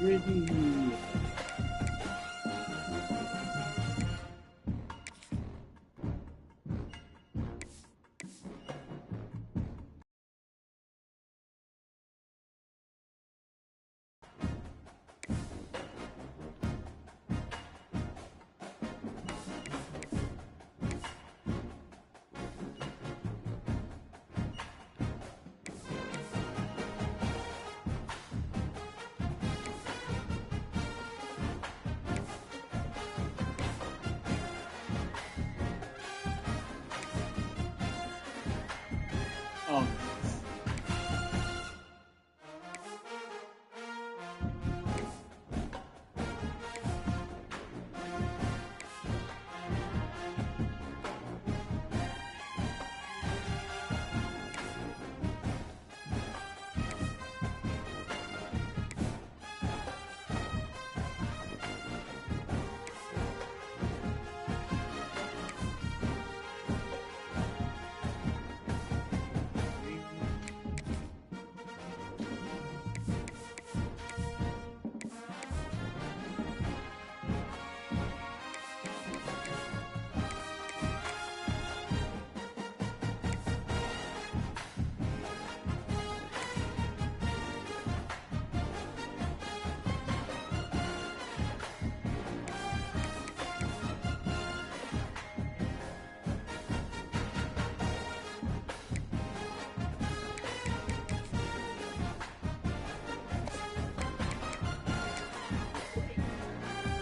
Ready. Oh.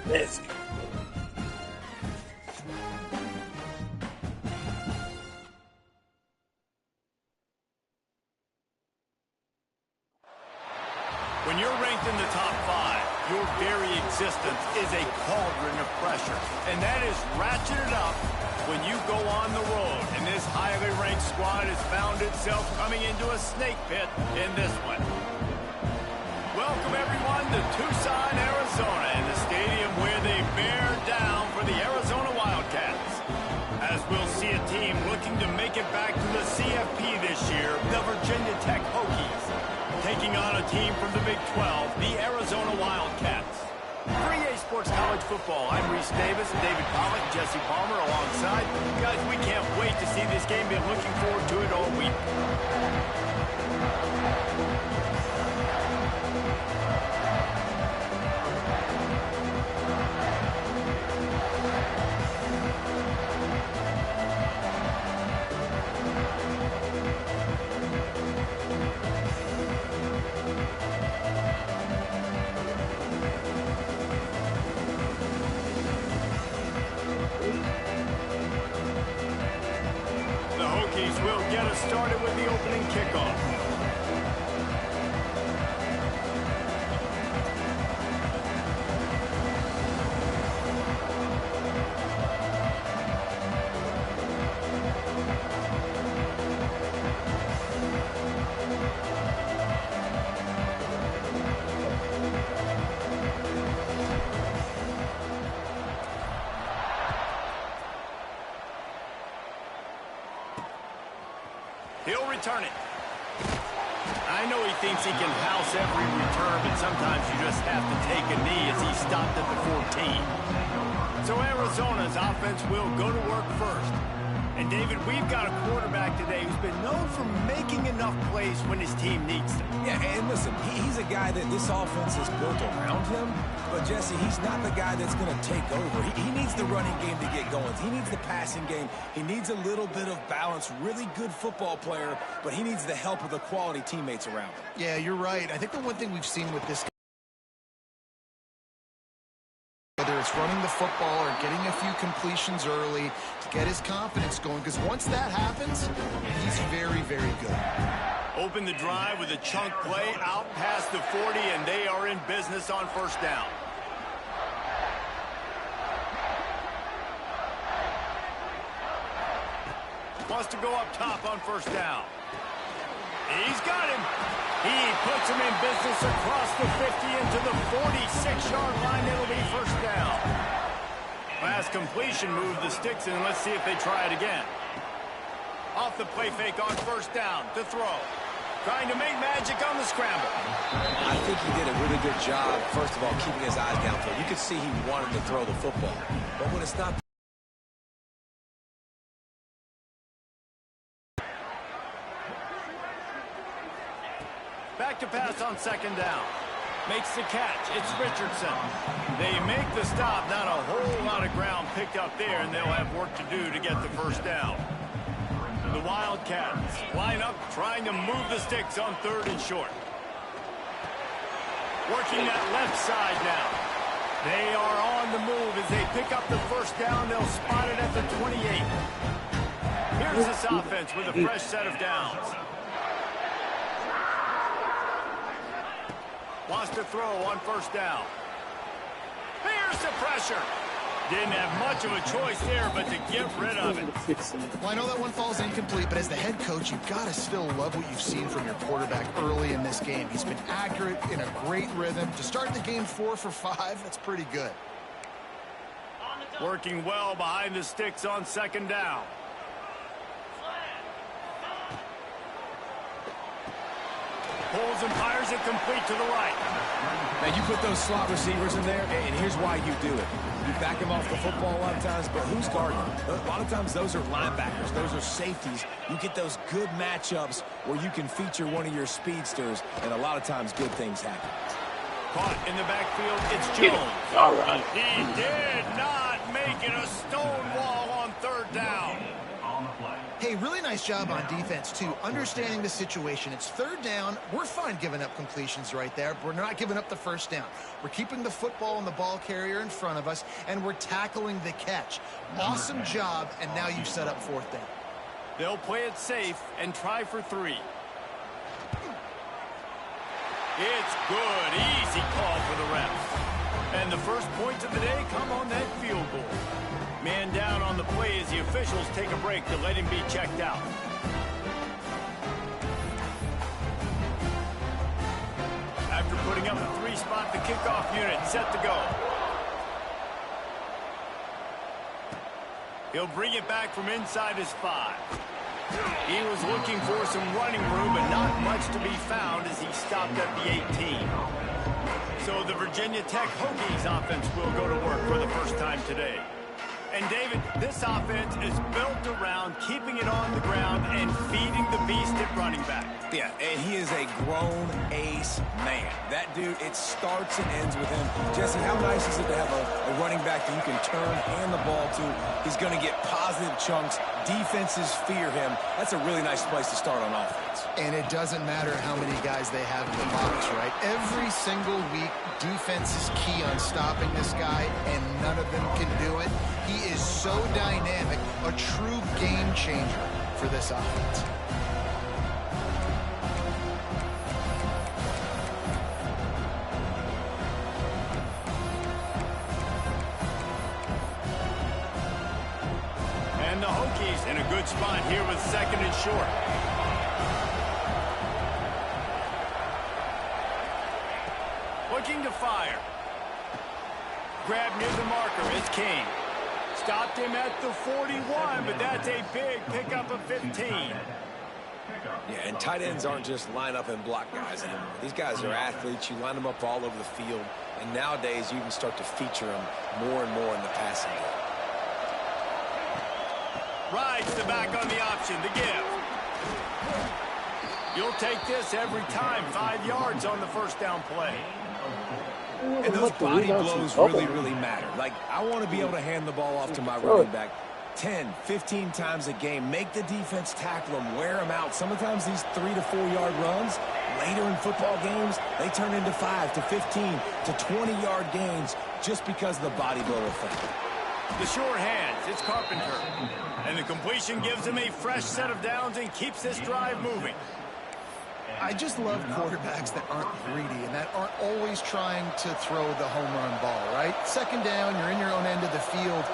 Let's go. When you're ranked in the top 5, your very existence is a cauldron of pressure. And that is ratcheted up when you go on the road. And this highly ranked squad has found itself coming into a snake pit in this one. Welcome, everyone, to Tucson, Arizona, in the stadium where they bear down for the Arizona Wildcats. As we'll see a team looking to make it back to the CFP this year, the Virginia Tech Hokies, taking on a team from the Big 12, the Arizona Wildcats. For EA Sports College Football, I'm Reese Davis, David Pollack, Jesse Palmer alongside. Guys, we can't wait to see this game. Been looking forward to it all week. Will get us started with the opening kickoff. He'll return it. I know he thinks he can house every return, but sometimes you just have to take a knee as he stopped at the 14. So Arizona's offense will go to work first. And David, we've got a quarterback today who's been known for making enough plays when his team needs them. Yeah, and listen, he's a guy that this offense is built around him. But, Jesse, he's not the guy that's going to take over. He needs the running game to get going. He needs the passing game. He needs a little bit of balance. Really good football player, but he needs the help of the quality teammates around him. Yeah, you're right. I think the one thing we've seen with this, whether it's running the football or getting a few completions early to get his confidence going, because once that happens, he's very, very good. Open the drive with a chunk play out past the 40, and they are in business on first down. Wants to go up top on first down. He's got him. He puts him in business across the 50 into the 46-yard line. It'll be first down. Last completion moved the sticks in. Let's see if they try it again. Off the play fake on first down to throw. trying to make magic on the scramble. I think he did a really good job, first of all, keeping his eyes downfield. You could see he wanted to throw the football. But when it's not... Back to pass on second down. Makes the catch. It's Richardson. They make the stop. Not a whole lot of ground picked up there, and they'll have work to do to get the first down. The Wildcats line up, trying to move the sticks on 3rd and short. Working that left side now. They are on the move as they pick up the first down. They'll spot it at the 28. Here's this offense with a fresh set of downs. Wants to throw on first down. Here's the pressure. Didn't have much of a choice there, but to get rid of it. Well, I know that one falls incomplete, but as the head coach, you've got to still love what you've seen from your quarterback early in this game. He's been accurate, in a great rhythm. To start the game 4 for 5, that's pretty good. Working well behind the sticks on second down. Pulls and fires it complete to the right. Man, you put those slot receivers in there, and here's why you do it. You back them off the football a lot of times, but who's guarding them? A lot of times those are linebackers. Those are safeties. You get those good matchups where you can feature one of your speedsters, and a lot of times good things happen. Caught in the backfield, it's Jones. All right. He did not make it a stone wall on 3rd down. Hey, really nice job on defense, too. Understanding the situation. It's 3rd down. We're fine giving up completions right there. We're not giving up the first down. We're keeping the football and the ball carrier in front of us, and we're tackling the catch. Awesome job, and now you've set up 4th down. They'll play it safe and try for 3. It's good. Easy call for the refs. And the first points of the day come on that field goal. Man down on the play as the officials take a break to let him be checked out. After putting up a 3-spot, the kickoff unit set to go. He'll bring it back from inside his 5. He was looking for some running room, but not much to be found as he stopped at the 18. So the Virginia Tech Hokies offense will go to work for the first time today. And, David, this offense is built around keeping it on the ground and feeding the beast at running back. Yeah, and he is a grown ace man. That dude, it starts and ends with him. Jesse, how nice is it to have a running back that you can turn, hand the ball to? He's going to get positive chunks. Defenses fear him. That's a really nice place to start on offense. And it doesn't matter how many guys they have in the box, right? Every single week, defense is key on stopping this guy, and none of them can do it. He is so dynamic, a true game changer for this offense. And the Hokies in a good spot here with 2nd and short. Looking to fire. Grab near the marker. It's King. Stopped him at the 41, but that's a big pickup of 15. Yeah, and tight ends aren't just line up and block guys anymore. These guys are athletes. You line them up all over the field, and nowadays you can start to feature them more and more in the passing game. Rides the back on the option to give. You'll take this every time. 5 yards on the first down play. And those body blows really matter. Like, I want to be able to hand the ball off to my running back 10, 15 times a game. Make the defense tackle them, wear them out. Sometimes these 3 to 4 yard runs, later in football games, they turn into 5 to 15 to 20 yard gains just because of the body blow effect. The short hands, it's Carpenter. And the completion gives him a fresh set of downs and keeps this drive moving. I just love quarterbacks that aren't greedy and that aren't always trying to throw the home run ball, right? 2nd down, you're in your own end of the field.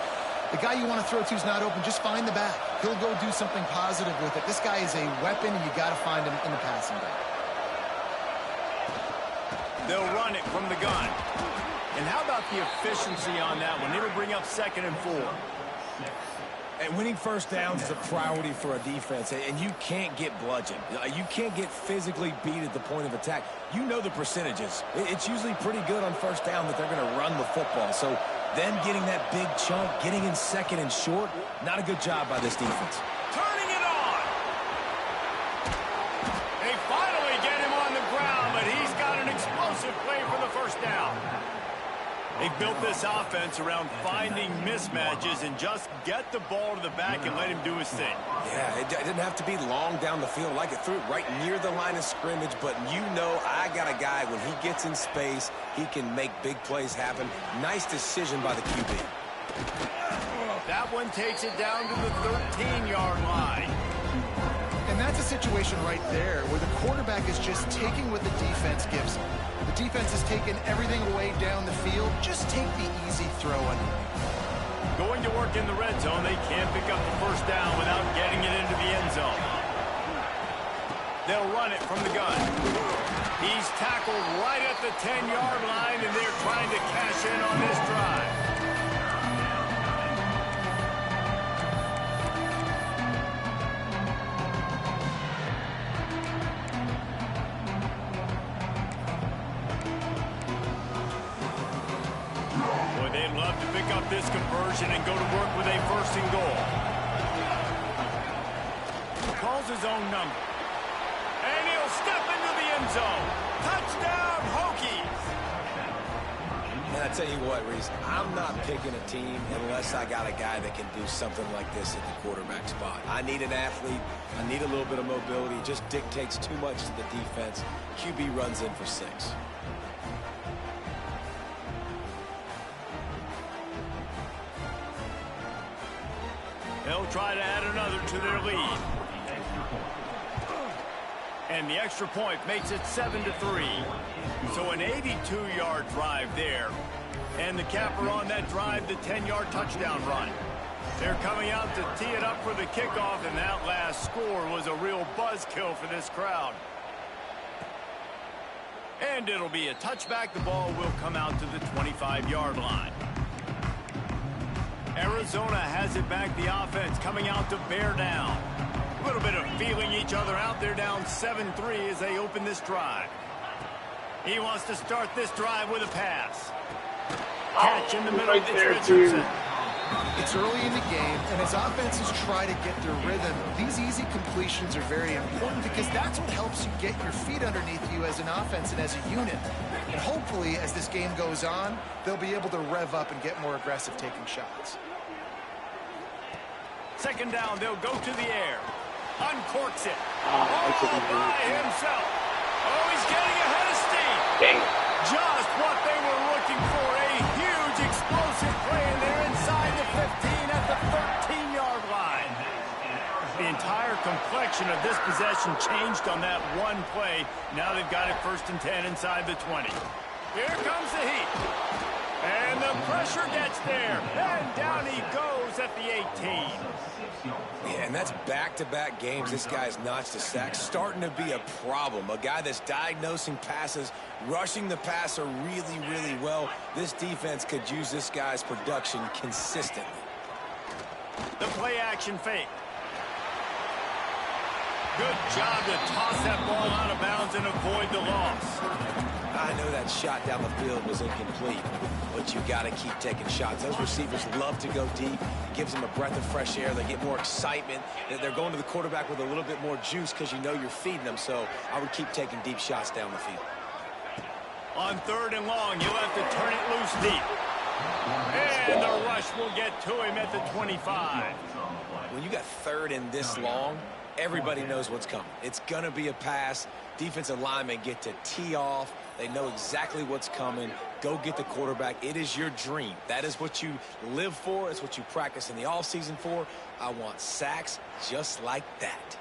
The guy you want to throw to is not open. Just find the back. He'll go do something positive with it. This guy is a weapon, and you got to find him in the passing game. They'll run it from the gun. And how about the efficiency on that one? It'll bring up 2nd and 4. And winning first downs is a priority for a defense, and you can't get bludgeoned. You can't get physically beat at the point of attack. You know the percentages. It's usually pretty good on first down that they're going to run the football. So them getting that big chunk, getting in second and short, not a good job by this defense. Turning it on. They finally get him on the ground, but he's got an explosive play for the first down. They built this offense around finding mismatches and just get the ball to the back and let him do his thing. Yeah, it didn't have to be long down the field. Like it threw it right near the line of scrimmage, but you know I got a guy, when he gets in space, he can make big plays happen. Nice decision by the QB. That one takes it down to the 13-yard line. And that's a situation right there where the quarterback is just taking what the defense gives him. The defense has taken everything away down the field. Just take the easy throw underneath. Going to work in the red zone, they can't pick up the first down without getting it into the end zone. They'll run it from the gun. He's tackled right at the 10-yard line, and they're trying to cash in on this drive. They'd love to pick up this conversion and go to work with a first and goal. Calls his own number. And he'll step into the end zone. Touchdown, Hokies! And I tell you what, Reese, I'm not picking a team unless I got a guy that can do something like this at the quarterback spot. I need an athlete. I need a little bit of mobility. It just dictates too much to the defense. QB runs in for 6. They'll try to add another to their lead. And the extra point makes it 7-3. So an 82-yard drive there. And the capper on that drive, the 10-yard touchdown run. They're coming out to tee it up for the kickoff, and that last score was a real buzzkill for this crowd. And it'll be a touchback. The ball will come out to the 25-yard line. Arizona has it back, the offense coming out to bear down. A little bit of feeling each other out. They're down 7-3 as they open this drive. He wants to start this drive with a pass. Catch in the middle. It's Richardson. It's early in the game, and as offenses try to get their rhythm, these easy completions are very important because that's what helps you get your feet underneath you as an offense and as a unit. And hopefully, as this game goes on, they'll be able to rev up and get more aggressive taking shots. Second down, they'll go to the air. Uncorks it. All by himself. Oh, he's getting ahead of steam. Dang. Just what they were looking for. A huge explosive play, and they're inside the 15 at the 13-yard line. The entire complexion of this possession changed on that one play. Now they've got it 1st and 10 inside the 20. Here comes the heat. And the pressure gets there. And down he goes at the 18. Yeah, and that's back-to-back games. This guy's notched a sack. Starting to be a problem. A guy that's diagnosing passes, rushing the passer really, really well. This defense could use this guy's production consistently. The play-action fake. Good job to toss that ball out of bounds and avoid the loss. I know that shot down the field was incomplete, but you got to keep taking shots. Those receivers love to go deep. It gives them a breath of fresh air. They get more excitement. They're going to the quarterback with a little bit more juice because you know you're feeding them. So I would keep taking deep shots down the field. On 3rd and long, you'll have to turn it loose deep. And the rush will get to him at the 25. When you got 3rd and this long, everybody knows what's coming. It's going to be a pass. Defensive linemen get to tee off. They know exactly what's coming. Go get the quarterback. It is your dream. That is what you live for. It's what you practice in the offseason for. I want sacks just like that.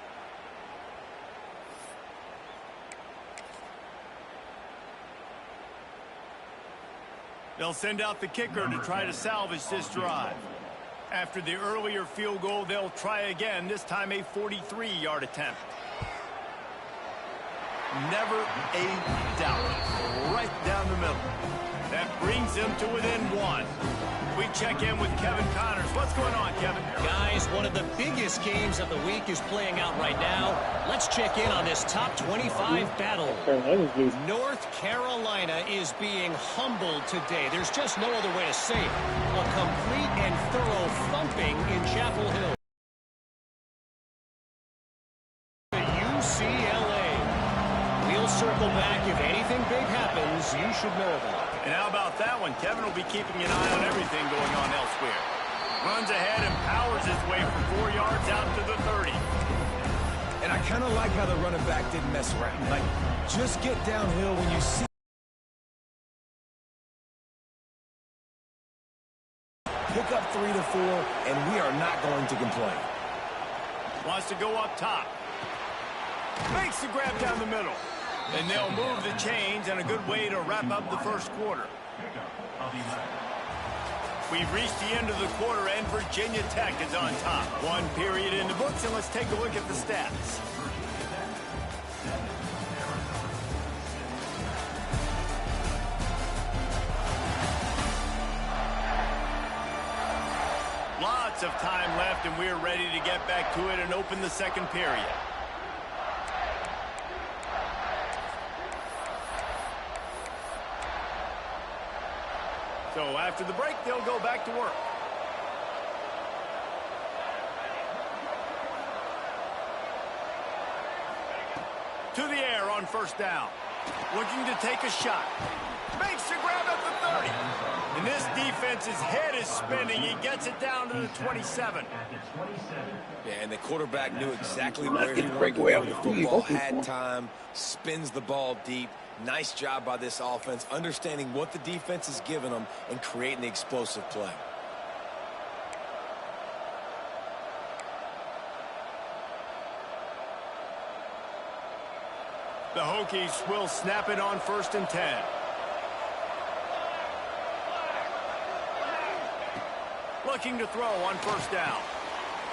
They'll send out the kicker to try to salvage this drive. After the earlier field goal, they'll try again, this time a 43-yard attempt. Never a doubt. Right down the middle. That brings them to within 1. We check in with Kevin Connors. What's going on, Kevin? Guys, one of the biggest games of the week is playing out right now. Let's check in on this top 25 battle. North Carolina is being humbled today. There's just no other way to say it. A complete and thorough thumping in Chapel Hill. UCLA. We'll circle back. If anything big happens, you should know about it. And how about that one? Kevin will be keeping an eye on everything going on elsewhere. Runs ahead and powers his way for 4 yards out to the 30. And I kind of like how the running back didn't mess around. Like, just get downhill when you see. Pick up 3 to 4, and we are not going to complain. Wants to go up top. Makes the grab down the middle. And they'll move the chains, and a good way to wrap up the first quarter. We've reached the end of the quarter, and Virginia Tech is on top. One period in the books, and let's take a look at the stats. Lots of time left, and we're ready to get back to it and open the second period. So after the break, they'll go back to work. To the air on first down. Looking to take a shot. Makes the grab at the 30. And this defense's head is spinning. He gets it down to the 27. Yeah, and the quarterback knew exactly where he wanted to go. The football had time, spins the ball deep. Nice job by this offense, understanding what the defense is giving them and creating the explosive play. The Hokies will snap it on 1st and 10. Looking to throw on first down.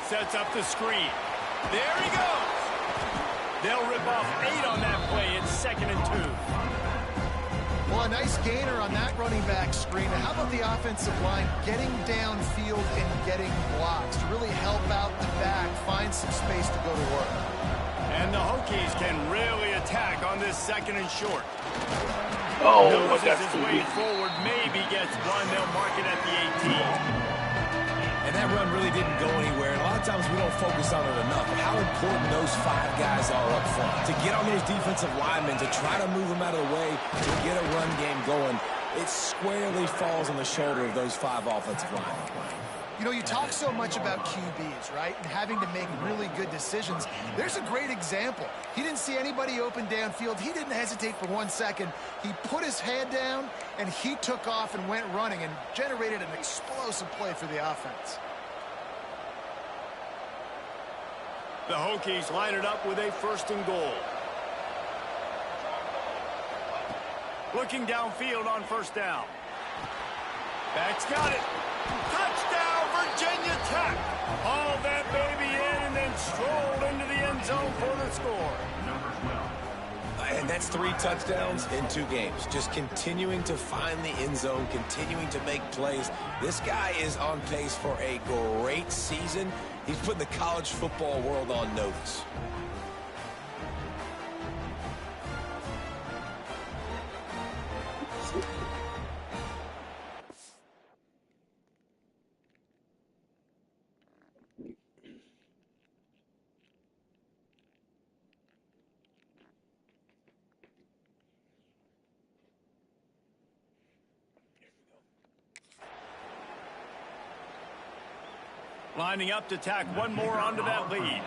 Sets up the screen. There he goes. They'll rip off 8 on that play. It's 2nd and 2. Well, a nice gainer on that running back screen. How about the offensive line getting downfield and getting blocks to really help out the back, find some space to go to work. And the Hokies can really attack on this 2nd and short. Oh, Noses that's his too way good. forward, maybe gets one. They'll mark it at the 18. And that run really didn't go anywhere. And a lot of times we don't focus on it enough. How important those 5 guys are up front. To get on those defensive linemen, to try to move them out of the way, to get a run game going, it squarely falls on the shoulder of those 5 offensive linemen. You know, you talk so much about QBs, right, and having to make really good decisions. There's a great example. He didn't see anybody open downfield. He didn't hesitate for 1 second. He put his head down, and he took off and went running and generated an explosive play for the offense. The Hokies line it up with a 1st and goal. Looking downfield on first down. Back's got it. Touchdown, Virginia Tech. Haul that baby in and then strolled into the end zone for the score. And that's 3 touchdowns in 2 games. Just continuing to find the end zone, continuing to make plays. This guy is on pace for a great season. He's putting the college football world on notice. Lining up to tack one more onto that lead.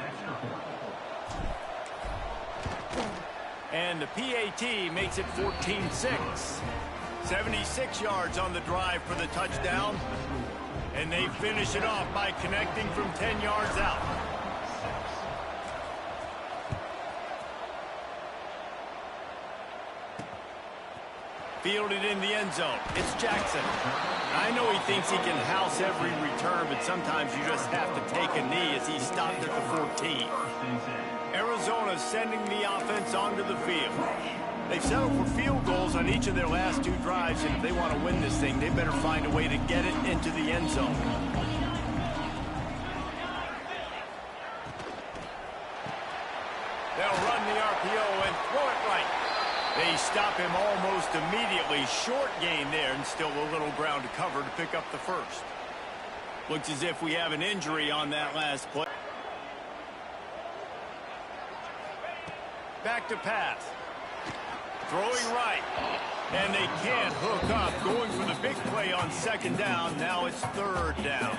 And the PAT makes it 14-6. 76 yards on the drive for the touchdown. And they finish it off by connecting from 10 yards out. Fielded in the end zone. It's Jackson. I know he thinks he can house every return, but sometimes you just have to take a knee as he stopped at the 14. Arizona sending the offense onto the field. They've settled for field goals on each of their last 2 drives, and if they want to win this thing, they better find a way to get it into the end zone. They'll run the RPO and throw it right. They stop him almost immediately. Short gain there, and still a little ground to cover to pick up the first. Looks as if we have an injury on that last play. Back to pass. Throwing right. And they can't hook up. Going for the big play on 2nd down. Now it's 3rd down.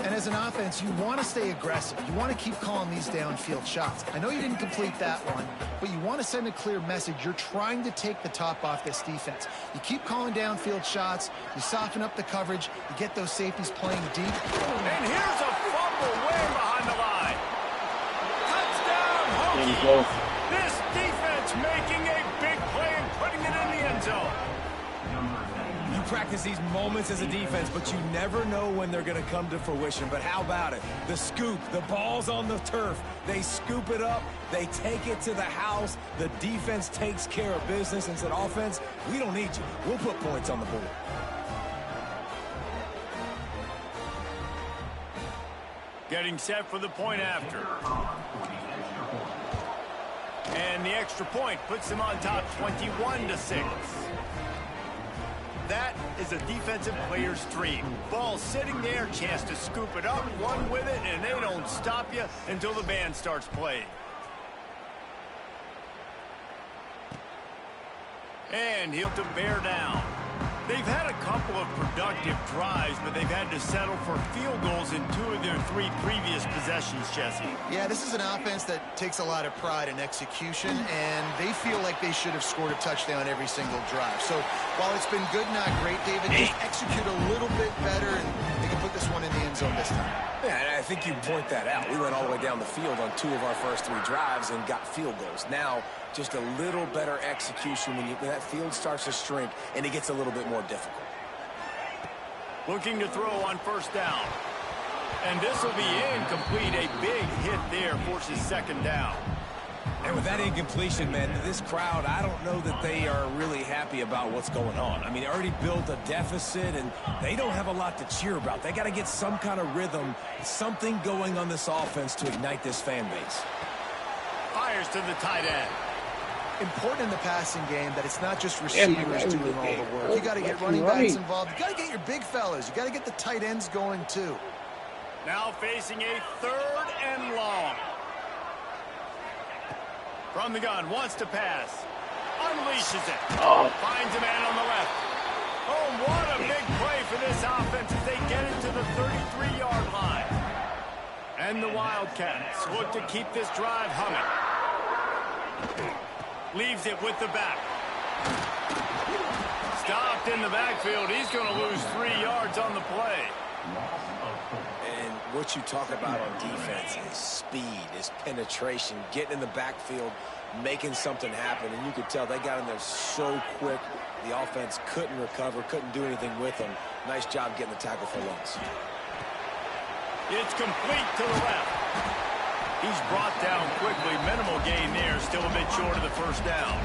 And as an offense, you want to stay aggressive. You want to keep calling these downfield shots. I know you didn't complete that one, but you want to send a clear message. You're trying to take the top off this defense. You keep calling downfield shots. You soften up the coverage. You get those safeties playing deep. And here's a fumble way behind the line. Touchdown, Hokies. This defense making a big play and putting it in the end zone. You practice these moments as a defense, but you never know when they're going to come to fruition. But how about it? The scoop, the ball's on the turf. They scoop it up. They take it to the house. The defense takes care of business and said, offense, we don't need you. We'll put points on the board. Getting set for the point after. And the extra point puts them on top 21-6. That is a defensive player's dream. Ball sitting there, chance to scoop it up, run with it, and they don't stop you until the band starts playing. And he'll to bear down. They've had a couple of productive drives, but they've had to settle for field goals in 2 of their 3 previous possessions, Jesse. Yeah, this is an offense that takes a lot of pride in execution, and they feel like they should have scored a touchdown every single drive. So while it's been good, not great, David, just execute a little bit better, and they can put this one in the end zone this time. Yeah, and I think you point that out. We went all the way down the field on 2 of our first 3 drives and got field goals. Now, just a little better execution when that field starts to shrink and it gets a little bit more difficult. Looking to throw on 1st down. And this will be incomplete. A big hit there forces 2nd down. And with that incompletion, man, this crowd, I don't know that they are really happy about what's going on. I mean, they already built a deficit, and they don't have a lot to cheer about. They got to get some kind of rhythm, something going on this offense to ignite this fan base. Fires to the tight end. Important in the passing game that it's not just receivers doing all the work. You got to get running backs involved. You got to get your big fellas. You got to get the tight ends going, too. Now facing a 3rd and long. From the gun, wants to pass. Unleashes it. Finds a man on the left. Oh, what a big play for this offense as they get it to the 33-yard line. And the Wildcats look to keep this drive humming. Leaves it with the back. Stopped in the backfield. He's going to lose 3 yards on the play. And what you talk about on defense is speed, is penetration, getting in the backfield, making something happen. And you could tell they got in there so quick. The offense couldn't recover, couldn't do anything with them. Nice job getting the tackle for loss. It's complete to the left. He's brought down quickly. Minimal gain there. Still a bit short of the 1st down.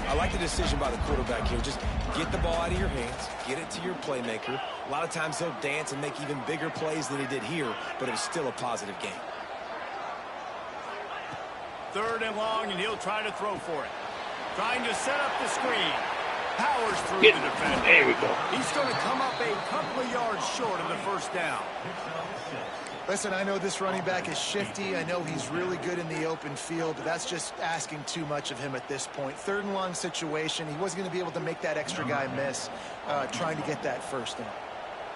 I like the decision by the quarterback here. Just get the ball out of your hands. Get it to your playmaker. A lot of times he'll dance and make even bigger plays than he did here, but it was still a positive game. 3rd and long, and he'll try to throw for it. Trying to set up the screen. Powers through the defender. There we go. He's going to come up a couple of yards short of the 1st down. Listen, I know this running back is shifty. I know he's really good in the open field, but that's just asking too much of him at this point. 3rd and long situation. He wasn't going to be able to make that extra guy miss trying to get that 1st down.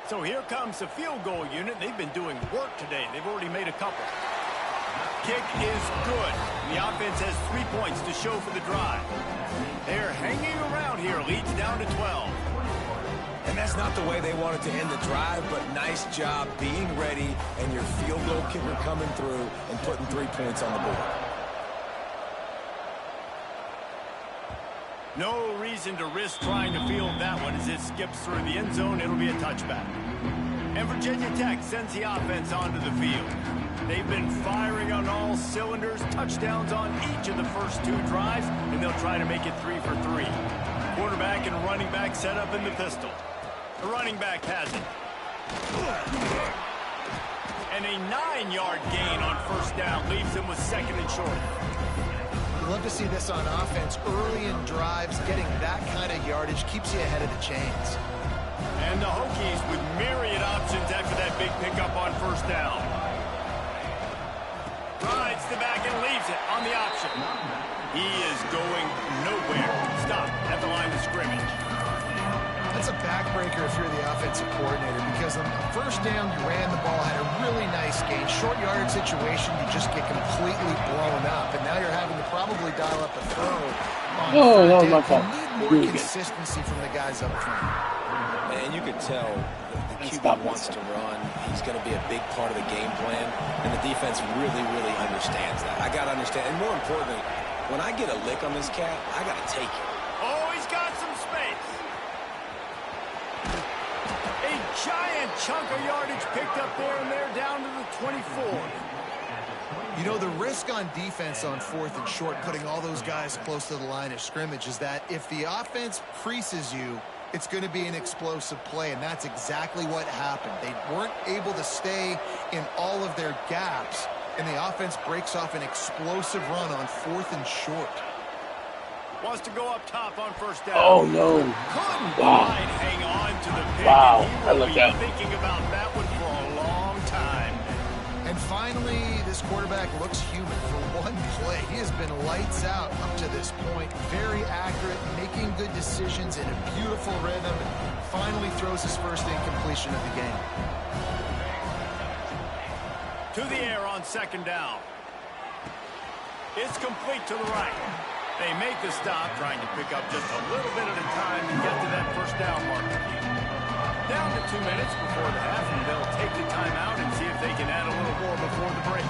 So here comes the field goal unit. They've been doing work today. They've already made a couple. Kick is good. The offense has 3 points to show for the drive. They're hanging around here. Leads down to 12. And that's not the way they wanted to end the drive, but nice job being ready and your field goal kicker coming through and putting 3 points on the board. No reason to risk trying to field that one as it skips through the end zone. It'll be a touchback. And Virginia Tech sends the offense onto the field. They've been firing on all cylinders, touchdowns on each of the first 2 drives, and they'll try to make it 3 for 3. Quarterback and running back set up in the pistol. The running back has it. And a 9-yard gain on first down leaves him with 2nd and short. You love to see this on offense. Early in drives, getting that kind of yardage keeps you ahead of the chains. And the Hokies with myriad options after that big pickup on first down. Rides the back and leaves it on the option. He is going nowhere. Stop at the line of scrimmage. That's a backbreaker if you're the offensive coordinator, because on first down, you ran the ball, had a really nice gain. Short yardage situation, you just get completely blown up, and now you're having to probably dial up a throw on that was my fault. You need more consistency from the guys up front. And you can tell the QB wants to run. He's going to be a big part of the game plan, and the defense really, really understands that. I got to understand, and more importantly, when I get a lick on this cat, I got to take it. Oh, he's got some space. A giant chunk of yardage picked up there, and they're down to the 24. You know, the risk on defense on 4th and short, putting all those guys close to the line of scrimmage, is that if the offense creases you, it's going to be an explosive play, and that's exactly what happened. They weren't able to stay in all of their gaps, and the offense breaks off an explosive run on 4th and short. Wants to go up top on first down. Oh, no. Couldn't Wow. quite hang on to the pick. Wow. And he I will looked be out. thinking about that one for a long time. And finally, this quarterback looks human for one play. He has been lights out up to this point. Very accurate, making good decisions in a beautiful rhythm, and finally throws his first incompletion of the game. To the air on 2nd down. It's complete to the right. They make the stop, trying to pick up just a little bit at a time to get to that first down marker. Down to 2 minutes before the half, and they'll take the timeout and see if they can add a little more before the break.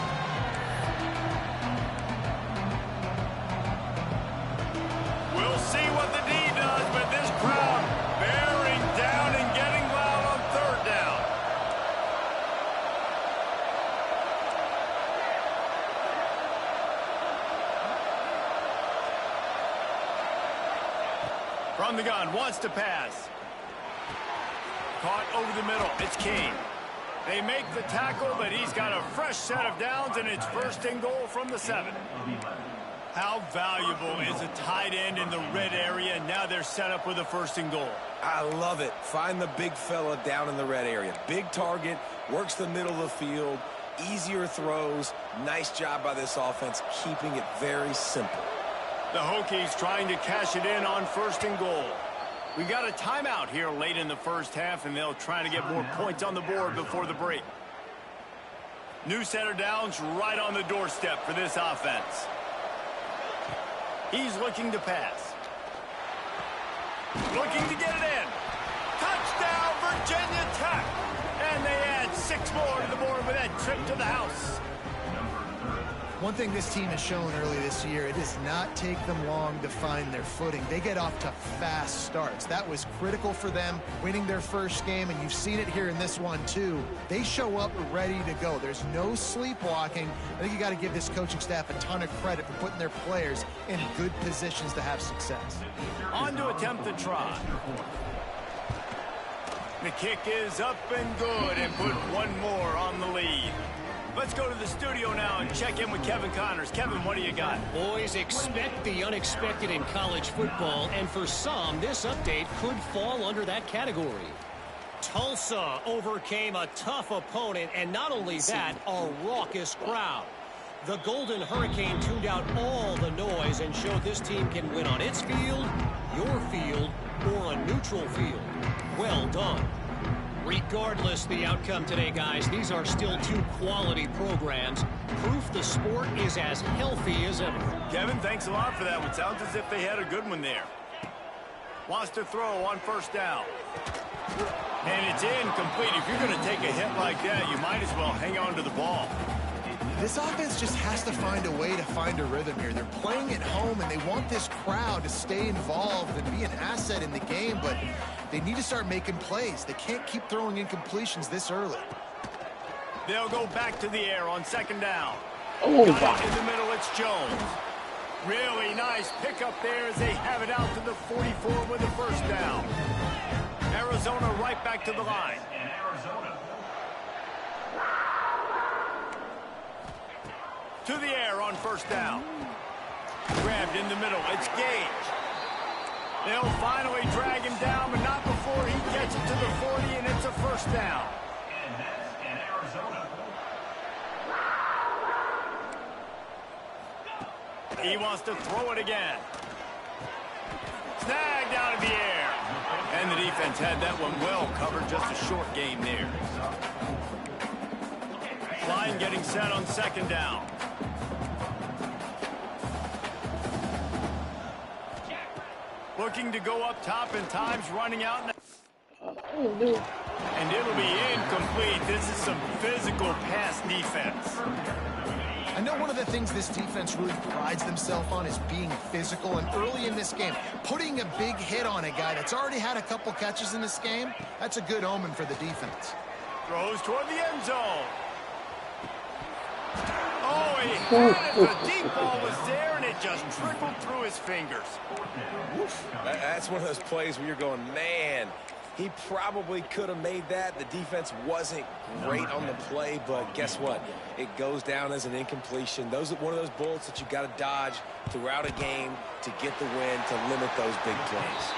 We'll see what the D does, but this crowd bearing down and getting loud on 3rd down. From the gun, wants to pass. Caught over the middle. It's King. They make the tackle, but he's got a fresh set of downs, and it's 1st and goal from the 7. How valuable is a tight end in the red area? Now they're set up with a 1st and goal. I love it. Find the big fella down in the red area. Big target, works the middle of the field, easier throws. Nice job by this offense, keeping it very simple. The Hokies trying to cash it in on 1st and goal. We got a timeout here late in the first half, and they'll try to get more points on the board before the break. New set of downs right on the doorstep for this offense. He's looking to pass. Looking to get it in. Touchdown, Virginia Tech. And they add 6 more to the board with that trip to the house. One thing this team has shown early this year, it does not take them long to find their footing. They get off to fast starts. That was critical for them, winning their first game, and you've seen it here in this one too. They show up ready to go. There's no sleepwalking. I think you got to give this coaching staff a ton of credit for putting their players in good positions to have success. On to attempt the try. The kick is up and good, and put one more on the lead. Let's go to the studio now and check in with Kevin Connors. Kevin, what do you got? Boys, expect the unexpected in college football, and for some, this update could fall under that category. Tulsa overcame a tough opponent, and not only that, a raucous crowd. The Golden Hurricane tuned out all the noise and showed this team can win on its field, your field, or a neutral field. Well done. Regardless the outcome today, guys, these are still 2 quality programs. Proof the sport is as healthy as ever. Kevin, thanks a lot for that one. Sounds as if they had a good one there. Wants to throw on first down. And it's incomplete. If you're going to take a hit like that, you might as well hang on to the ball. This offense just has to find a way to find a rhythm here. They're playing at home, and they want this crowd to stay involved and be an asset in the game, but they need to start making plays. They can't keep throwing incompletions this early. They'll go back to the air on second down. Oh, Got it in the middle, it's Jones. Really nice pickup there as they have it out to the 44 with the first down. Arizona right back to the line. To the air on first down. Grabbed in the middle, it's Gage. They'll finally drag him down, but not before he gets it to the 40, and it's a first down. And that's in Arizona. He wants to throw it again. Snagged out of the air. And the defense had that one well covered, just a short gain there. Line getting set on second down. Looking to go up top, and time's running out. And it'll be incomplete. This is some physical pass defense. I know one of the things this defense really prides themselves on is being physical, and early in this game, putting a big hit on a guy that's already had a couple catches in this game, that's a good omen for the defense. Throws toward the end zone. Oh, he had it. The deep ball was there, and it just trickled through his fingers. That's one of those plays where you're going, man, he probably could have made that. The defense wasn't great on the play, but guess what? It goes down as an incompletion. Those are one of those bullets that you got to dodge throughout a game to get the win, to limit those big plays.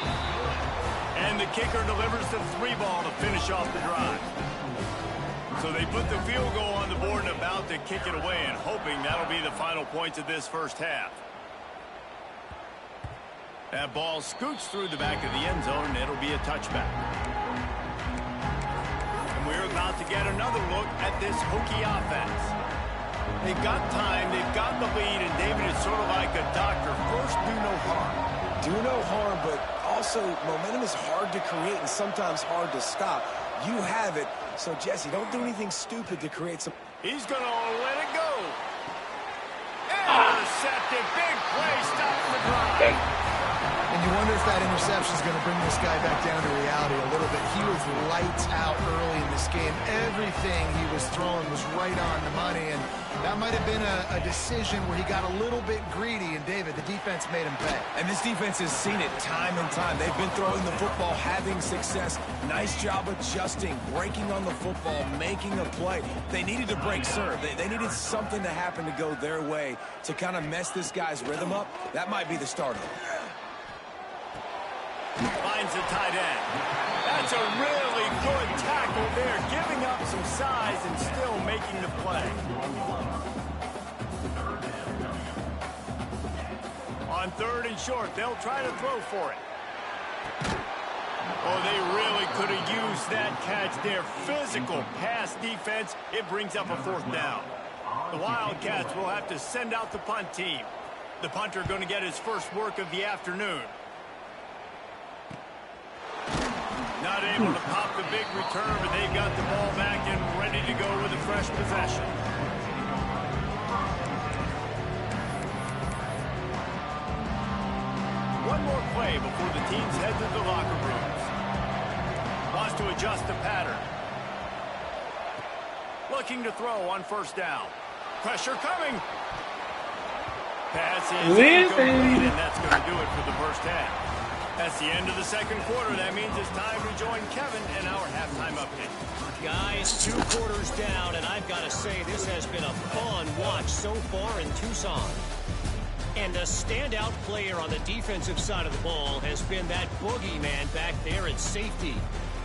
And the kicker delivers the 3-ball to finish off the drive. So they put the field goal on the board and about to kick it away, and hoping that'll be the final points of this first half. That ball scoots through the back of the end zone, and it'll be a touchback. And we're about to get another look at this Hokie offense. They've got time, they've got the lead, and David is sort of like a doctor. First, do no harm. Do no harm, but also momentum is hard to create and sometimes hard to stop. You have it, so Jesse, don't do anything stupid to create some. He's going to let it go. Intercepted, big play, stops the drive. And you wonder if that interception is going to bring this guy back down to reality a little bit. He was lights out early in this game. Everything he was throwing was right on the money, and that might have been a decision where he got a little bit greedy, and David, the defense made him pay. And this defense has seen it time and time. They've been throwing the football, having success. Nice job adjusting, breaking on the football, making a play. They needed to break serve. They needed something to happen to go their way to kind of mess this guy's rhythm up. That might be the start of it. Finds the tight end. That's a really good tackle there, giving up some size and still making the play. On third and short, they'll try to throw for it. Oh, they really could have used that catch there. Physical pass defense. It brings up a fourth down. The Wildcats will have to send out the punt team. The punter going to get his first work of the afternoon. Not able to pop the big return, but they've got the ball back and ready to go with a fresh possession. One more play before the teams head to the locker rooms. Wants to adjust the pattern. Looking to throw on first down. Pressure coming. Pass is incomplete, and that's going to do it for the first half. That's the end of the second quarter. That means it's time to join Kevin in our halftime update. Guys, 2 quarters down, and I've got to say this has been a fun watch so far in Tucson. And a standout player on the defensive side of the ball has been that boogeyman back there at safety.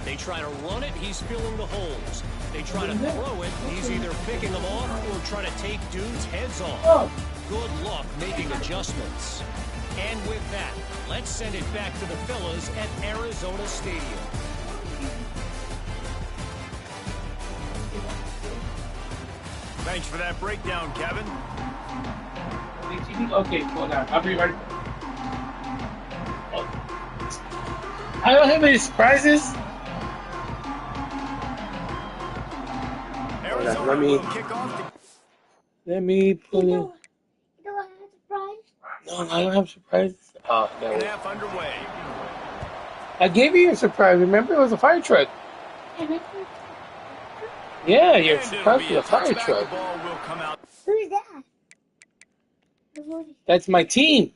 They try to run it, he's filling the holes. They try to throw it, he's either picking them off or trying to take dudes' heads off. Good luck making adjustments. And with that, let's send it back to the fellas at Arizona Stadium. Thanks for that breakdown, Kevin. Okay, hold on. I'll be right back. I don't have any surprises. Arizona Let me- will kick off. Let me pull You it. don't have a surprise? No, I don't have surprises. Oh, no. Second half underway. I gave you a surprise. Remember, it was a fire truck. Yeah, you're And it'll supposed be to a the fire touchback. truck. The ball will come out. Who's that? The Hokies. That's my team.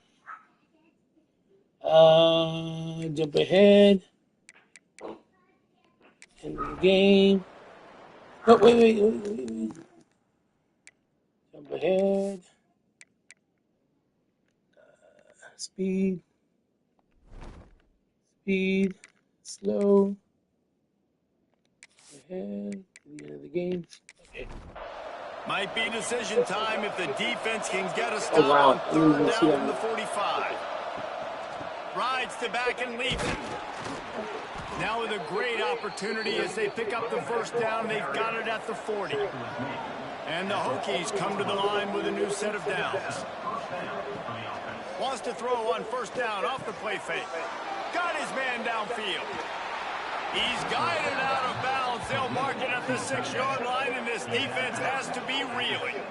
Jump ahead. End of the game. Oh, wait. Jump ahead. Speed. Slow. Ahead. To the end of the game. Okay. Might be decision time if the defense can get a stop Oh, wow. on I didn't third even see down from the that. 45. Rides to back and leads it. Now with a great opportunity as they pick up the first down. They've got it at the 40. And the Hokies come to the line with a new set of downs. Wants to throw on first down off the play fake. Got his man downfield. He's guided out of bounds. They'll mark it at the 6-yard line, and this defense has to be reeling.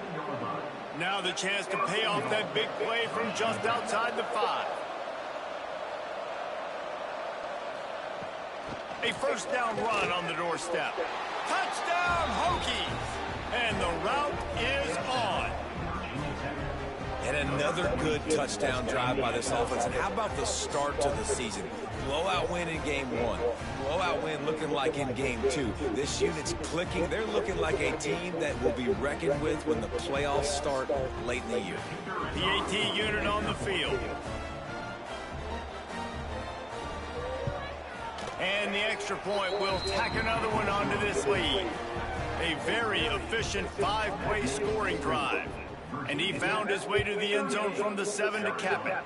Now the chance to pay off that big play from just outside the 5. A first down run on the doorstep. Touchdown, Hokies! And the route is on. And another good touchdown drive by this offense. And how about the start to the season? Blowout win in game 1. Blowout win looking like in game 2. This unit's clicking. They're looking like a team that will be reckoned with when the playoffs start late in the year. The AT unit on the field. And the extra point will tack another one onto this lead. A very efficient 5-play scoring drive. And he found his way to the end zone from the 7 to cap it.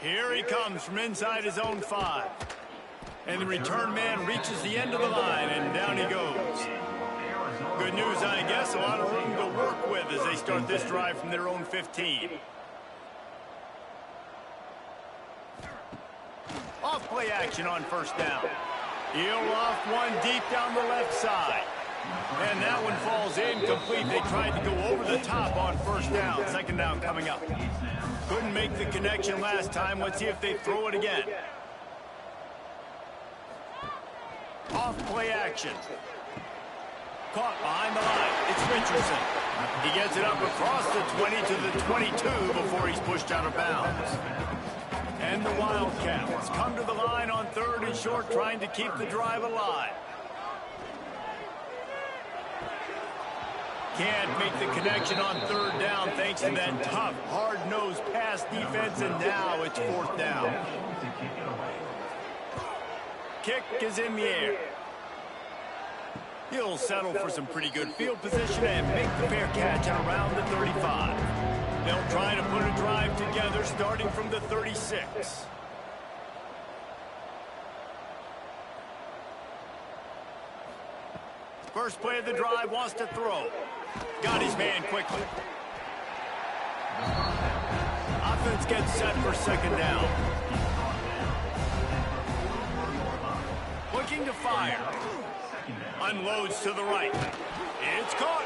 Here he comes from inside his own 5. And the return man reaches the end of the line, and down he goes. Good news, I guess. A lot of room to work with as they start this drive from their own 15. Off play action on first down. He'll loft one deep down the left side. And that one falls incomplete. They tried to go over the top on first down. Second down coming up. Couldn't make the connection last time. Let's see if they throw it again. Off play action. Caught behind the line. It's Richardson. He gets it up across the 20 to the 22 before he's pushed out of bounds. And the Wildcats come to the line on 3rd and short, trying to keep the drive alive. Can't make the connection on 3rd down thanks to that tough, hard-nosed pass defense, and now it's 4th down. Kick is in the air. He'll settle for some pretty good field position and make the fair catch at around the 35. They'll try to put a drive together starting from the 36. First play of the drive, wants to throw. Got his man quickly. Offense gets set for second down. Looking to fire. Unloads to the right. It's caught.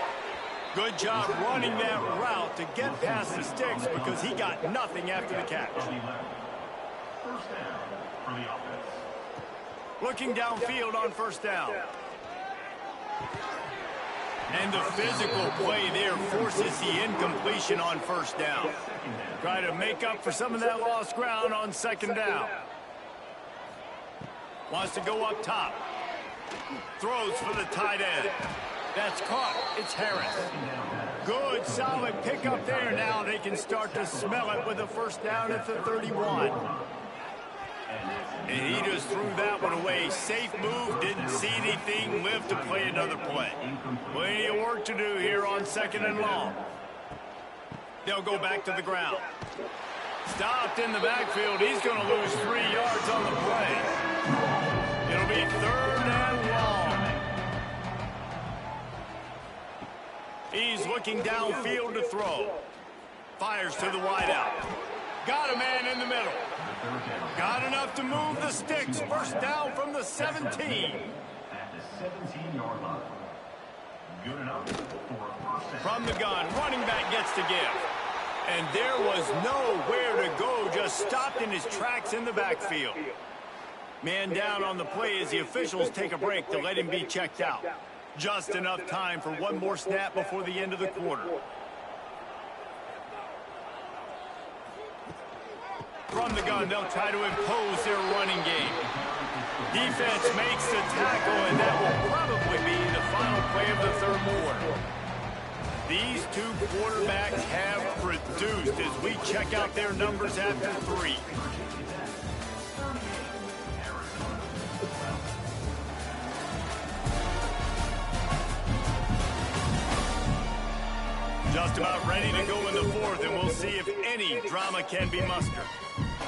Good job running that route to get past the sticks because he got nothing after the catch. Looking downfield on first down. And the physical play there forces the incompletion on first down. Try to make up for some of that lost ground on second down. Wants to go up top. Throws for the tight end. That's caught. It's Harris. Good, solid pickup there. Now they can start to smell it with a first down at the 31. And he just threw that one away. Safe move. Didn't see anything. Lived to play another play. Plenty of work to do here on 2nd and long. They'll go back to the ground. Stopped in the backfield. He's going to lose 3 yards on the play. It'll be 3rd and long. He's looking downfield to throw. Fires to the wideout. Got a man in the middle. Got enough to move the sticks. First down from the 17. At the 17-yard line. Good enough for a first down. From the gun, running back gets to give. And there was nowhere to go. Just stopped in his tracks in the backfield. Man down on the play as the officials take a break to let him be checked out. Just enough time for one more snap before the end of the quarter. From the gun, they'll try to impose their running game. Defense makes the tackle, and that will probably be the final play of the third quarter. These two quarterbacks have produced as we check out their numbers after 3. Just about ready to go in the fourth, and we'll see if any drama can be mustered.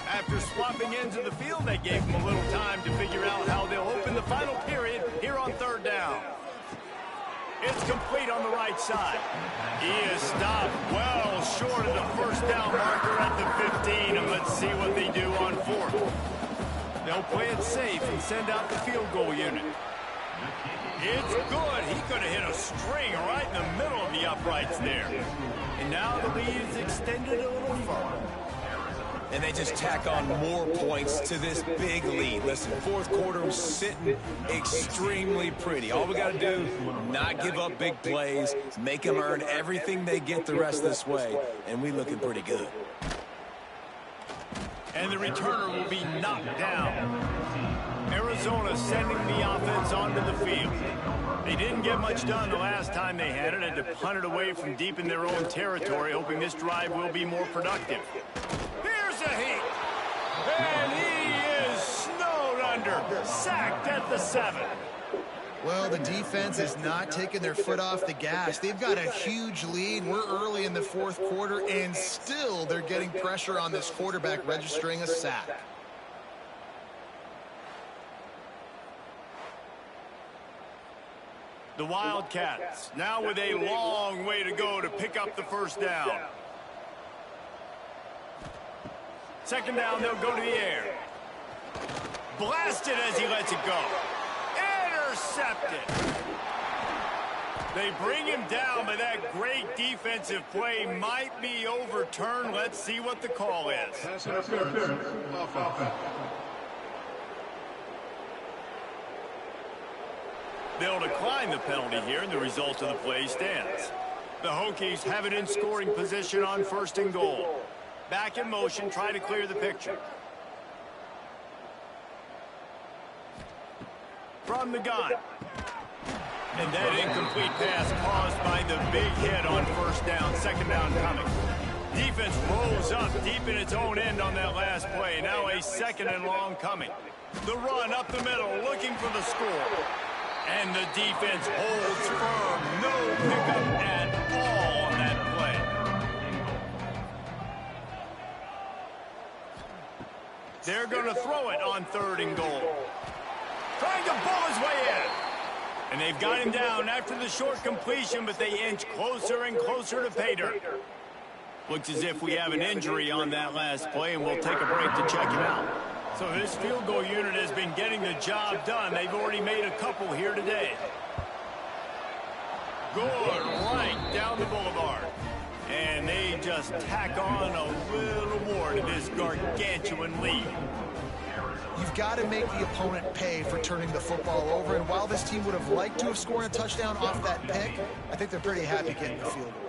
After swapping ends of the field, they gave them a little time to figure out how they'll open the final period here on third down. It's complete on the right side. He is stopped well short of the first down marker at the 15, and let's see what they do on fourth. They'll play it safe and send out the field goal unit. It's good. He could have hit a string right in the middle of the uprights there. And now the lead is extended a little further. And they just tack on more points to this big lead. Listen, fourth quarter was sitting extremely pretty. All we got to do, not give up big plays, make them earn everything they get the rest of this way, and we looking pretty good. And the returner will be knocked down. Arizona sending the offense onto the field. They didn't get much done the last time they had it, and to punt it away from deep in their own territory, hoping this drive will be more productive. Here's a heat. And he is snowed under, sacked at the 7. Well, the defense is not taking their foot off the gas. They've got a huge lead. We're early in the fourth quarter, and still they're getting pressure on this quarterback, registering a sack. The Wildcats now with a long way to go to pick up the first down. Second down, they'll go to the air. Blasted as he lets it go. Intercepted. They bring him down, but that great defensive play might be overturned. Let's see what the call is. They'll decline the penalty here, and the result of the play stands. The Hokies have it in scoring position on first and goal. Back in motion, try to clear the picture. From the gun. And that incomplete pass caused by the big hit on first down, second down coming. Defense rolls up deep in its own end on that last play. Now a second and long coming. The run up the middle, looking for the score. And the defense holds firm. No pickup at all on that play. They're going to throw it on third and goal. Trying to pull his way in. And they've got him down after the short completion, but they inch closer and closer to pay dirt. Looks as if we have an injury on that last play, and we'll take a break to check him out. So this field goal unit has been getting the job done. They've already made a couple here today. Good right down the boulevard. And they just tack on a little more to this gargantuan lead. You've got to make the opponent pay for turning the football over. And while this team would have liked to have scored a touchdown off that pick, I think they're pretty happy getting the field goal.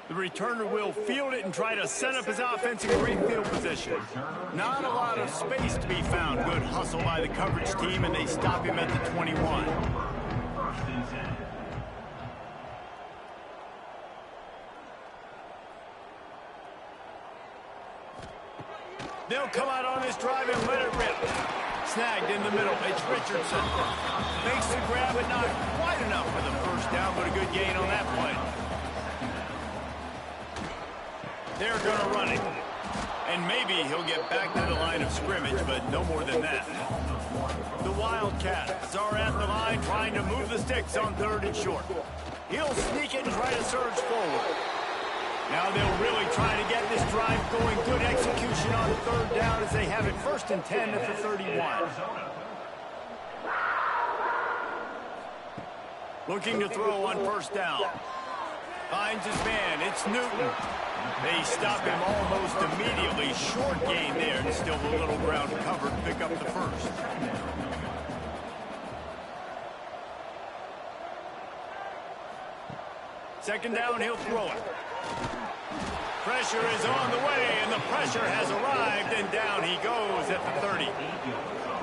The returner will field it and try to set up his offense in great field position. Not a lot of space to be found. Good hustle by the coverage team, and they stop him at the 21. They'll come out on this drive and let it rip. Snagged in the middle. It's Richardson. Makes the grab, but not quite enough for the first down, but a good gain on that play. They're going to run it. And maybe he'll get back to the line of scrimmage, but no more than that. The Wildcats are at the line trying to move the sticks on third and short. He'll sneak it and try to surge forward. Now they'll really try to get this drive going. Good execution on third down as they have it first and 10 at the 31. Looking to throw on first down. Finds his man. It's Newton. They stop him almost immediately short gain there, and still a little ground covered to pick up the first. Second down, he'll throw it. Pressure is on the way, and the pressure has arrived, and down he goes at the 30.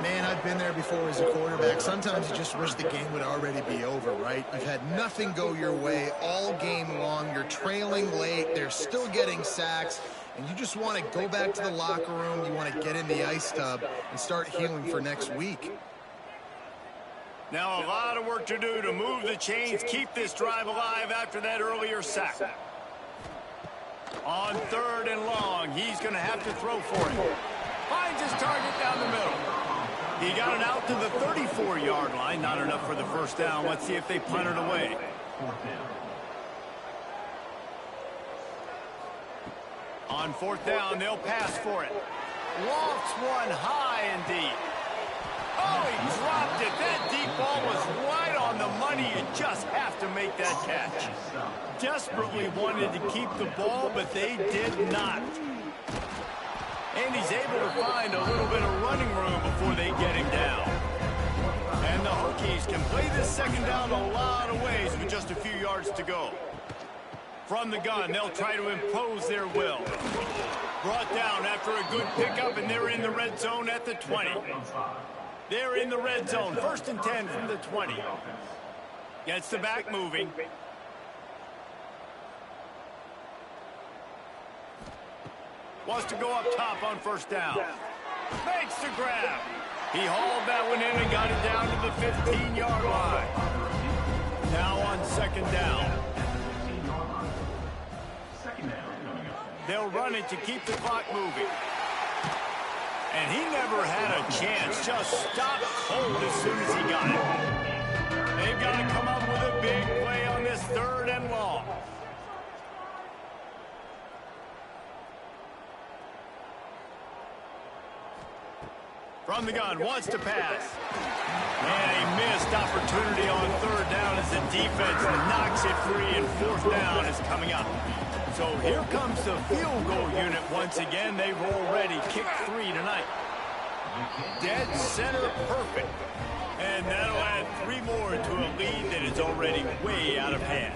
Man, I've been there before as a quarterback. Sometimes you just wish the game would already be over, right? You've had nothing go your way all game long. You're trailing late. They're still getting sacks. And you just want to go back to the locker room. You want to get in the ice tub and start healing for next week. Now a lot of work to do to move the chains, keep this drive alive after that earlier sack. On third and long, he's going to have to throw for it. Finds his target down the middle. He got it out to the 34-yard line. Not enough for the first down. Let's see if they punt it away. On fourth down, they'll pass for it. Lofts one high and deep. Oh, he dropped it. That deep ball was right on the money. You just have to make that catch. Desperately wanted to keep the ball, but they did not. And he's able to find a little bit of running room before they get him down. And the Hokies can play this second down a lot of ways with just a few yards to go. From the gun, they'll try to impose their will. Brought down after a good pickup, and they're in the red zone at the 20. They're in the red zone, 1st and 10 from the 20. Gets the back moving. Wants to go up top on first down. Makes the grab. He hauled that one in and got it down to the 15-yard line. Now on second down. They'll run it to keep the clock moving. And he never had a chance. Just stopped cold as soon as he got it. They've got to come up with a big play on this third and long. From the gun, wants to pass. And a missed opportunity on third down as the defense knocks it free, and fourth down is coming up. So here comes the field goal unit once again. They've already kicked 3 tonight. Dead center perfect. And that'll add 3 more to a lead that is already way out of hand.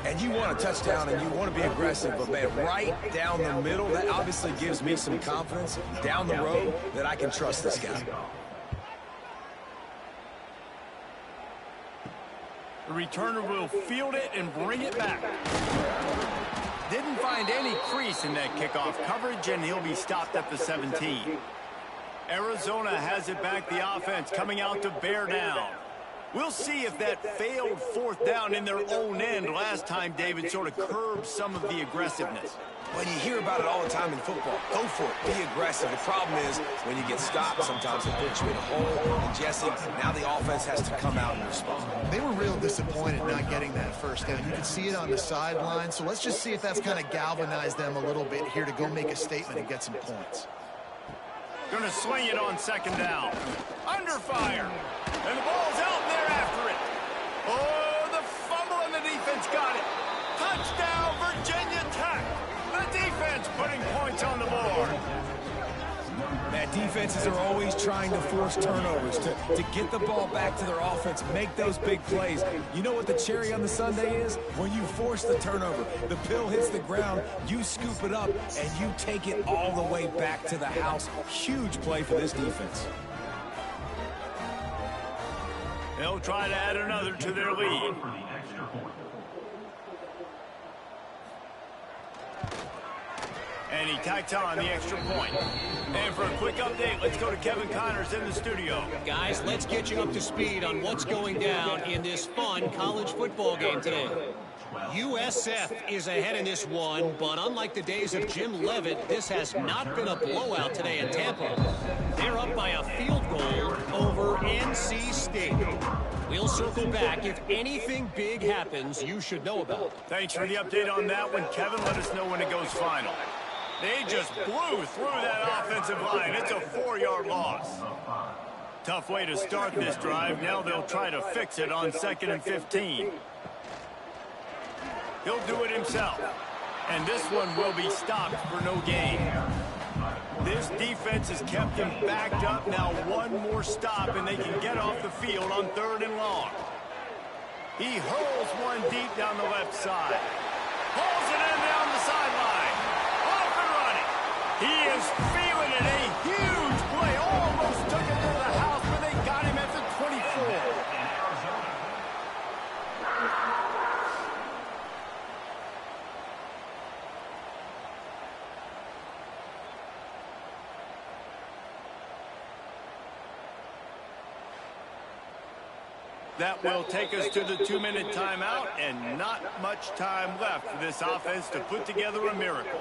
And you want a touchdown and you want to be aggressive, but man, right down the middle, that obviously gives me some confidence down the road that I can trust this guy. The returner will field it and bring it back. Didn't find any crease in that kickoff coverage, and he'll be stopped at the 17. Arizona has it back, the offense coming out to bear down. We'll see if that failed fourth down in their own end last time, David, sort of curbed some of the aggressiveness. Well, you hear about it all the time in football. Go for it. Be aggressive. The problem is when you get stopped, sometimes it puts you in a hole. And Jesse, now the offense has to come out and respond. They were real disappointed not getting that first down. You could see it on the sideline. So let's just see if that's kind of galvanized them a little bit here to go make a statement and get some points. Going to swing it on second down. Under fire. And the ball's out and they're after it. Oh, the fumble and the defense got it. Touchdown, Virginia Tech. The defense putting points on the board. Man, defenses are always trying to force turnovers to get the ball back to their offense, make those big plays. You know what the cherry on the sundae is? When you force the turnover, the pill hits the ground, you scoop it up, and you take it all the way back to the house. Huge play for this defense. They'll try to add another to their lead. And he tacks on the extra point. And for a quick update, let's go to Kevin Connors in the studio. Guys, let's get you up to speed on what's going down in this fun college football game today. USF is ahead in this one, but unlike the days of Jim Leavitt, this has not been a blowout today in Tampa. They're up by a field goal over NC State. We'll circle back. If anything big happens, you should know about it. Thanks for the update on that one, Kevin. Let us know when it goes final. They just blew through that offensive line. It's a 4-yard loss. Tough way to start this drive. Now they'll try to fix it on 2nd and 15. He'll do it himself. And this one will be stopped for no gain. This defense has kept him backed up. Now one more stop, and they can get off the field on 3rd and long. He hurls one deep down the left side. Hauls it in down the sideline. Off and running. He is feeling it. A huge play. Almost took it to the house, but they got him at the 24. That will take us to the 2-minute timeout, and not much time left for this offense to put together a miracle.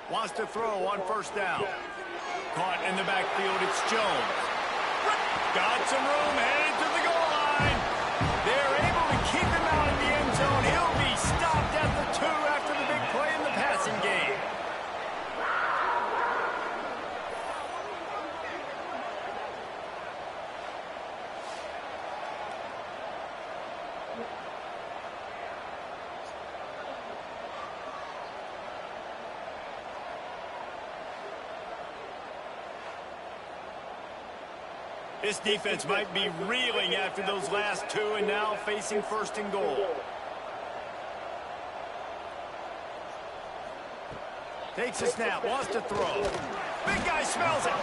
Wants to throw on 1st down. Caught in the backfield, it's Jones. Got some room, headed to the goal line. They're able to keep him out of the end zone. He'll be stopped at the 2 after the big play in the passing game. This defense might be reeling after those last 2 and now facing 1st and goal. Takes a snap, wants to throw. Big guy smells it.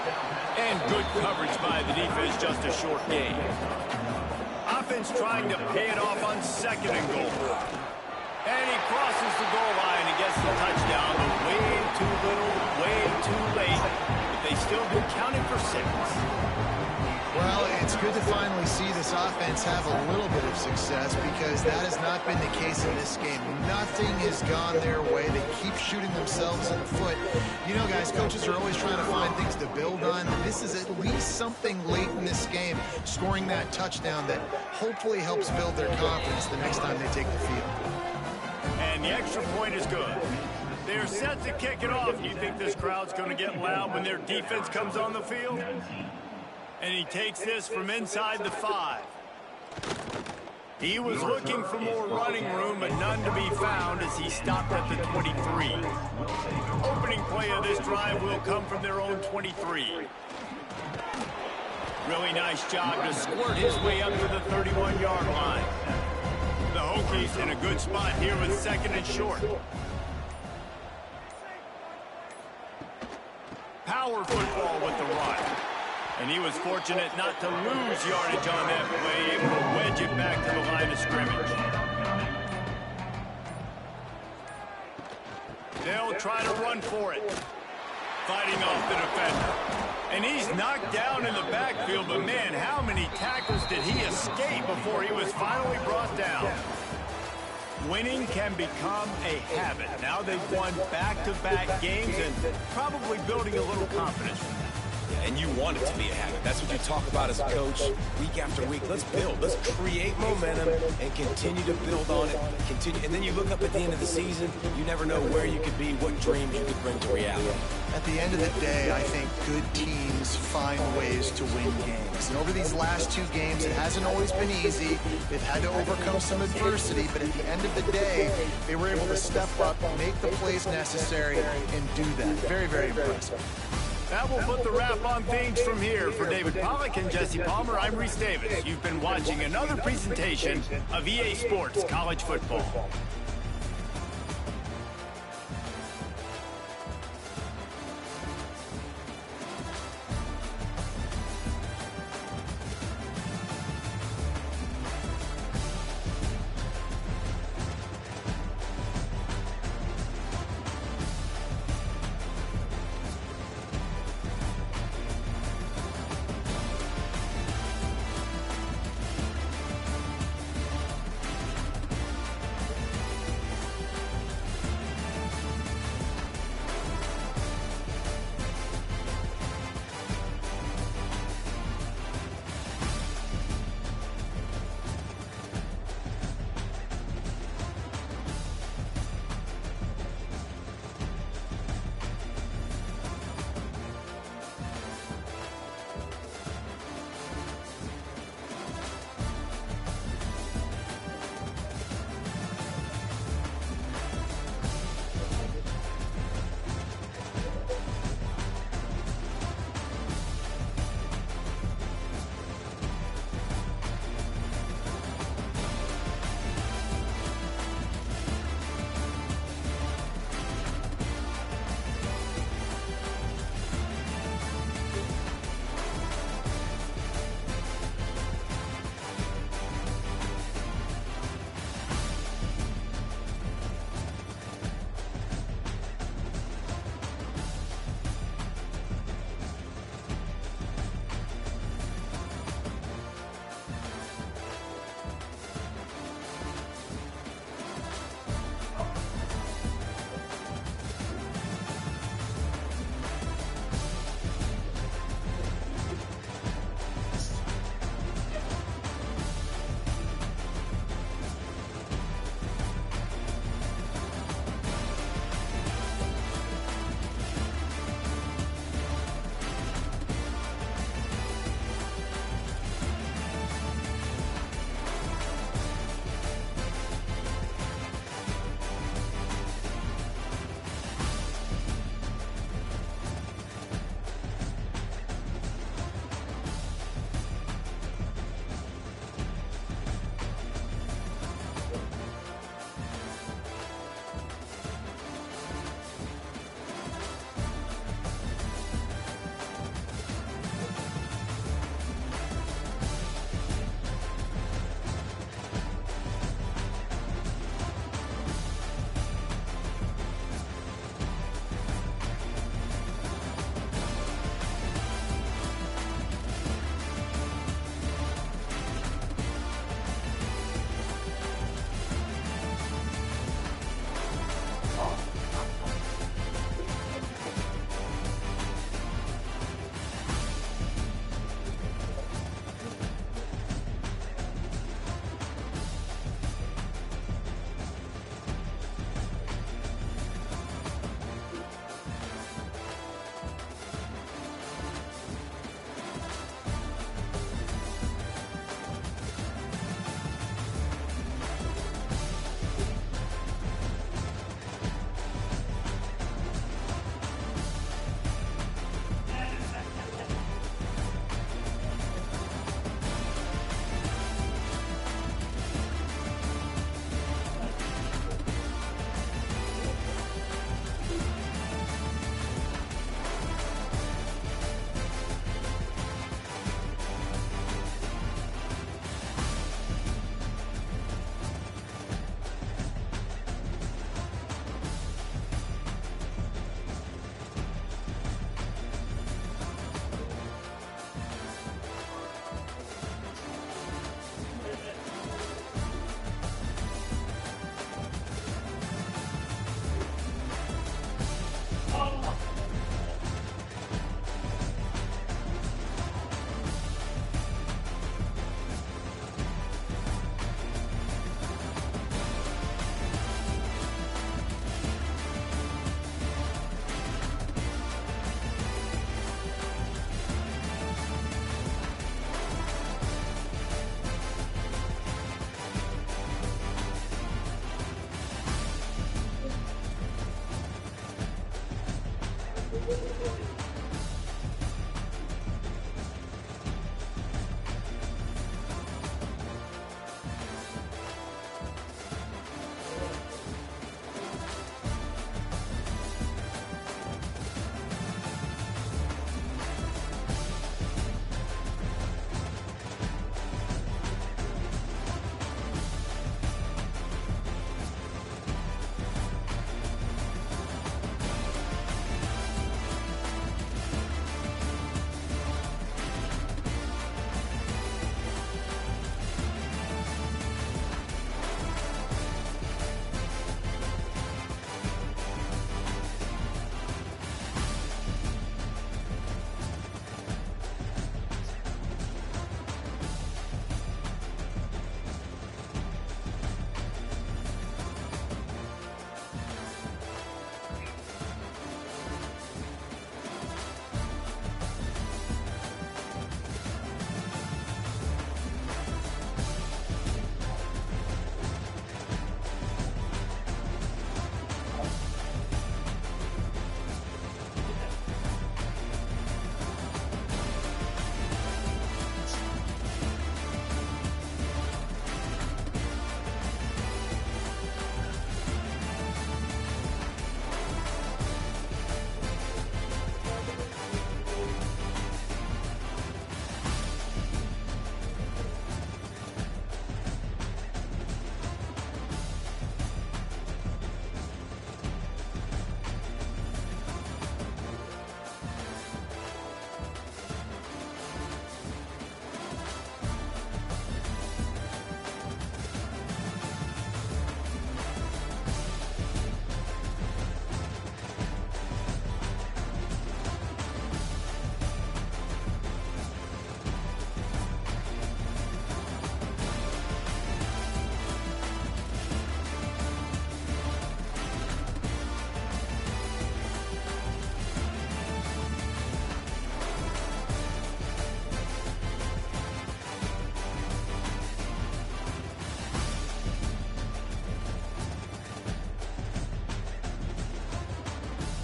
And good coverage by the defense, just a short gain. Offense trying to pay it off on 2nd and goal. And he crosses the goal line and gets the touchdown, but way too little, way too late. But they still do counting for 6. Well, it's good to finally see this offense have a little bit of success because that has not been the case in this game. Nothing has gone their way. They keep shooting themselves in the foot. You know, guys, coaches are always trying to find things to build on. This is at least something late in this game, scoring that touchdown that hopefully helps build their confidence the next time they take the field. And the extra point is good. They're set to kick it off. You think this crowd's going to get loud when their defense comes on the field? And he takes this from inside the 5. He was looking for more running room, but none to be found as he stopped at the 23. Opening play of this drive will come from their own 23. Really nice job to squirt his way up to the 31-yard line. The Hokies in a good spot here with 2nd and short. Power football with the run. And he was fortunate not to lose yardage on that play, able to wedge it back to the line of scrimmage. They'll try to run for it. Fighting off the defender. And he's knocked down in the backfield, but man, how many tackles did he escape before he was finally brought down? Winning can become a habit. Now they've won back-to-back games and probably building a little confidence from that. And you want it to be a habit. That's what you talk about as a coach week after week. Let's build. Let's create momentum and continue to build on it. And then you look up at the end of the season, you never know where you could be, what dreams you could bring to reality. At the end of the day, I think good teams find ways to win games. And over these last 2 games, it hasn't always been easy. They've had to overcome some adversity, but at the end of the day, they were able to step up, make the plays necessary, and do that. Very, very impressive. That will put the wrap on things from here. For David Pollack and Jesse Palmer, I'm Reese Davis. You've been watching another presentation of EA Sports College Football.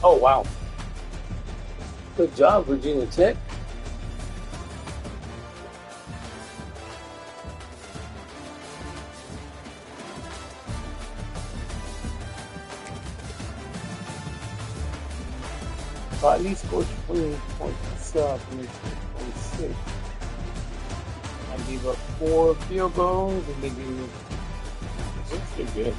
Oh, wow. Good job, Virginia Tech. Well, at least scored 20 points up and 26. I gave up 4 field goals and they gave me. That's good.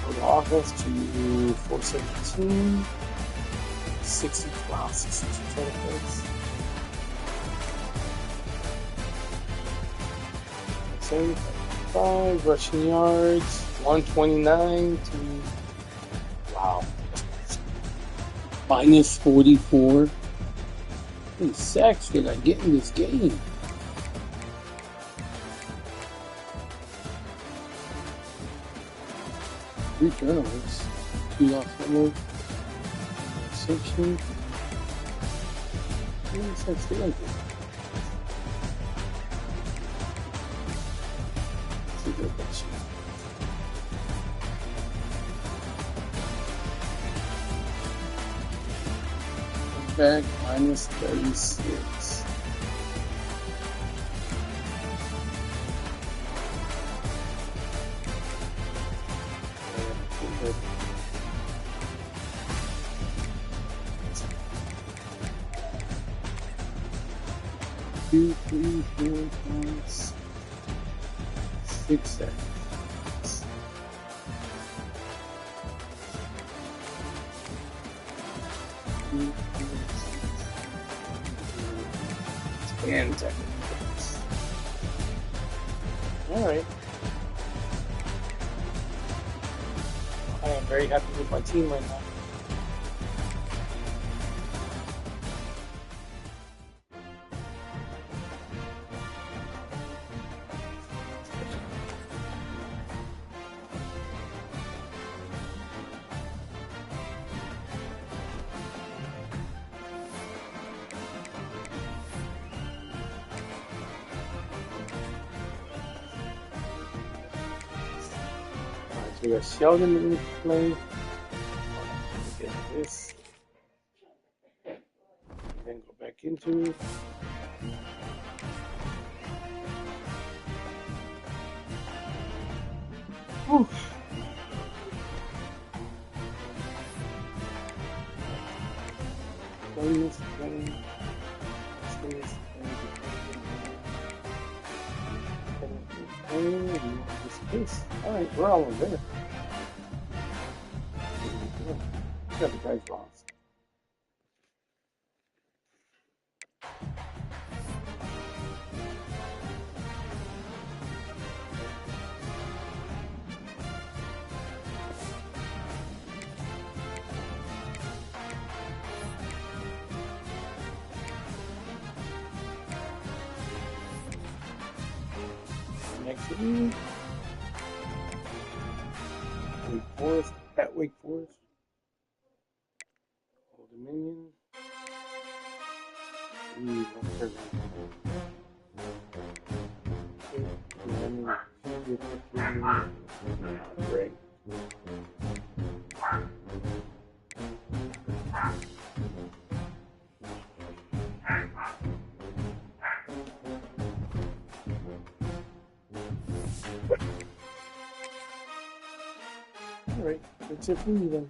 For the offense to 417, 62 total points. 75 rushing yards, 129 to wow, minus 44. How many sacks did I get in this game? Three turnovers, 2 lost fumbles, interception. How many sacks did I get? That's a good question. Back minus 36. Two, 3, 4, 5, 6 seconds. And seconds. All right. I am very happy with my team right now. We got Sheldon in play. this. Then go back into it. Whew. Playing this game. Alright, we're all over there. Got the guys lost. Next week, Wake Forest, at Wake Forest, Old Dominion, North Carolina. Great. All right, that's it for me then.